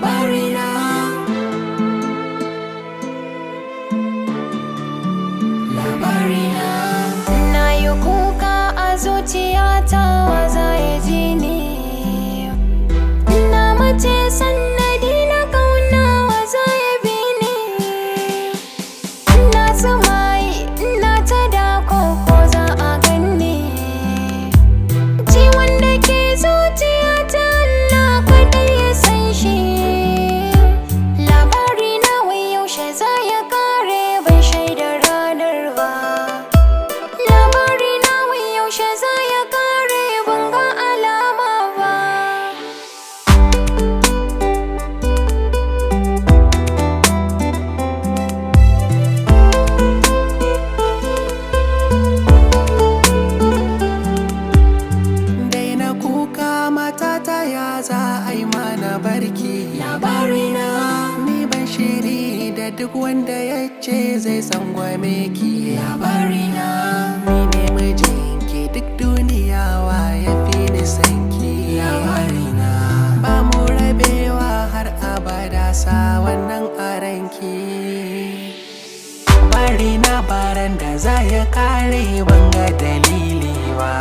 Labarina, Labarina. Nayi kuka a zuciyata, wa zaya ji ni? Na mace sannadi na kauna, wa zaya bi ni? Ina tsumayi, ina ta dako ko za a ganni. Ciwon da ke zuciyata Allah kaɗai ya san shi. Labarina wai yaushe za ya kare, ban shaida ranar ba. Labarina wai yaushe za ya kare, ban ga alama ba. Daina kuka matata, ya za a yi mana barki. Labarina, ni ban shiri da duk wanda ya ce zai tsangwame ki. Labarina, ni ne mijinki, duk duniya wa ya fi ni sanki. Labarina, ba mu rabewa har abada, sa wannan a ranki. Labarina, baran da za ya kare, ban ga dalili ba.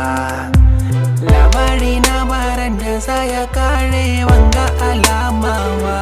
Labarina, baran da za ya kare, ban ga alama ba.